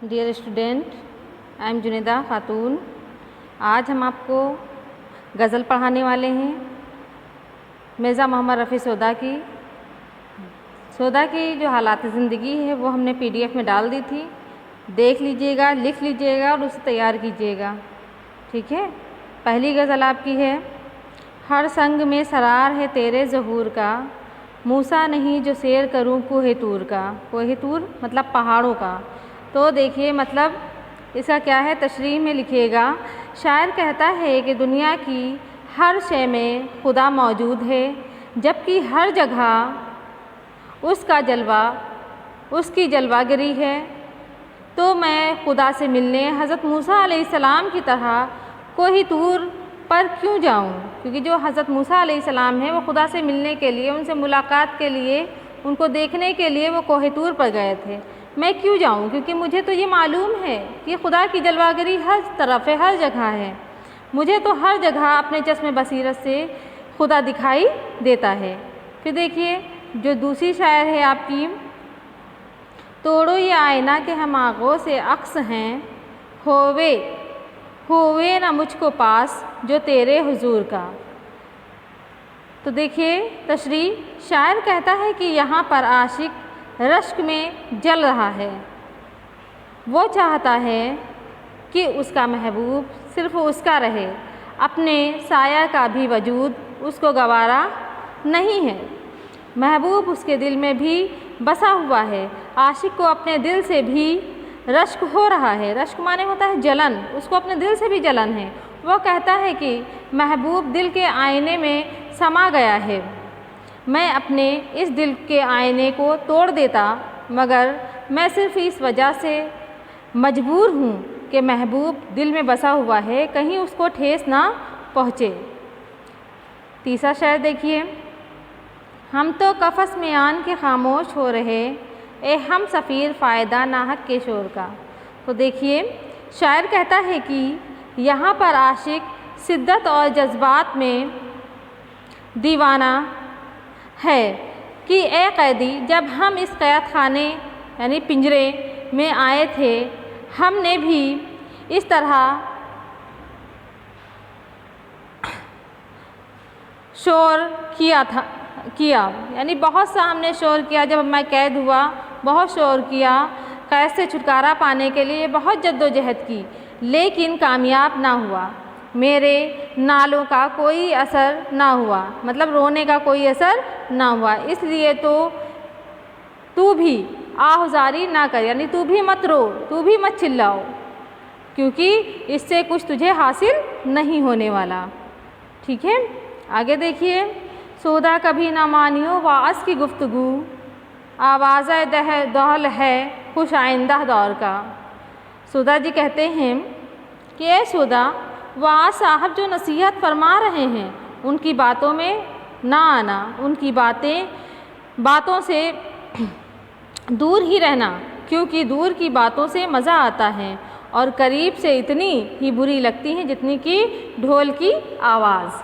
Dear student, I am जुनेदा खातून। आज हम आपको गज़ल पढ़ाने वाले हैं मिर्ज़ा मोहम्मद रफ़ी सौदा की जो हालात ज़िंदगी है वो हमने PDF में डाल दी थी। देख लीजिएगा, लिख लीजिएगा और उसे तैयार कीजिएगा, ठीक है। पहली गज़ल आपकी है। हर संग में सरार है तेरे ज़हूर का, मूसा नहीं जो सैर करूँ कोहे तूर का। कोहे तूर मतलब पहाड़ों का। तो देखिए मतलब इसका क्या है, तशरीह में लिखिएगा। शायर कहता है कि दुनिया की हर शय में खुदा मौजूद है, जबकि हर जगह उसका जलवा, उसकी जलवागरी है। तो मैं खुदा से मिलने हज़रत मूसा अलैहिस्सलाम की तरह कोहे तूर पर क्यों जाऊं? क्योंकि जो हज़रत मूसा अलैहिस्सलाम है वो खुदा से मिलने के लिए, उनसे मुलाकात के लिए, उनको देखने के लिए वो कोहे तूर पर गए थे। मैं क्यों जाऊं? क्योंकि मुझे तो ये मालूम है कि खुदा की जलवागरी हर तरफ है, हर जगह है। मुझे तो हर जगह अपने चश्मे बसीरत से खुदा दिखाई देता है। फिर देखिए जो दूसरी शायर है आपकी, तोड़ो ये आईना के हम आगों से अक्स हैं, होवे ना मुझको पास जो तेरे हुजूर का। तो देखिए तशरीह, शायर कहता है कि यहाँ पर आशिक रश्क में जल रहा है। वो चाहता है कि उसका महबूब सिर्फ उसका रहे, अपने साया का भी वजूद उसको गवारा नहीं है। महबूब उसके दिल में भी बसा हुआ है। आशिक को अपने दिल से भी रश्क हो रहा है। रश्क माने होता है जलन, उसको अपने दिल से भी जलन है। वो कहता है कि महबूब दिल के आईने में समा गया है। मैं अपने इस दिल के आईने को तोड़ देता, मगर मैं सिर्फ इस वजह से मजबूर हूँ कि महबूब दिल में बसा हुआ है, कहीं उसको ठेस ना पहुँचे। तीसरा शेर देखिए। हम तो कफ़स में आन के खामोश हो रहे, ए हम सफ़ीर फ़ायदा नाहक के शोर का। तो देखिए शायर कहता है कि यहाँ पर आशिक शिद्दत और जज्बात में दीवाना है कि ए कैदी, जब हम इस कैद खाने यानी पिंजरे में आए थे, हमने भी इस तरह शोर किया यानी बहुत सा हमने शोर किया। जब मैं कैद हुआ बहुत शोर किया, कैद से छुटकारा पाने के लिए बहुत जद्दोजहद की, लेकिन कामयाब ना हुआ। मेरे नालों का कोई असर ना हुआ, मतलब रोने का कोई असर ना हुआ। इसलिए तो तू भी आहुजारी ना कर, यानी तू भी मत रो, तू भी मत चिल्लाओ, क्योंकि इससे कुछ तुझे हासिल नहीं होने वाला, ठीक है। आगे देखिए। सौदा कभी ना मानियो वास की गुफ्तगू, आवाज़ दहल है खुश आइंदा दौर का। सौदा जी कहते हैं कि ए सौदा, वास साहब जो नसीहत फरमा रहे हैं उनकी बातों में ना आना, उनकी बातों से दूर ही रहना, क्योंकि दूर की बातों से मज़ा आता है और करीब से इतनी ही बुरी लगती हैं जितनी कि ढोल की आवाज़,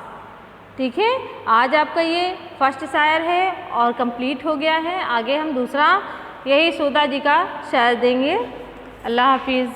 ठीक है। आज आपका ये फर्स्ट शायर है और कंप्लीट हो गया है। आगे हम दूसरा यही सौदा जी का शायर देंगे। अल्लाह हाफिज़।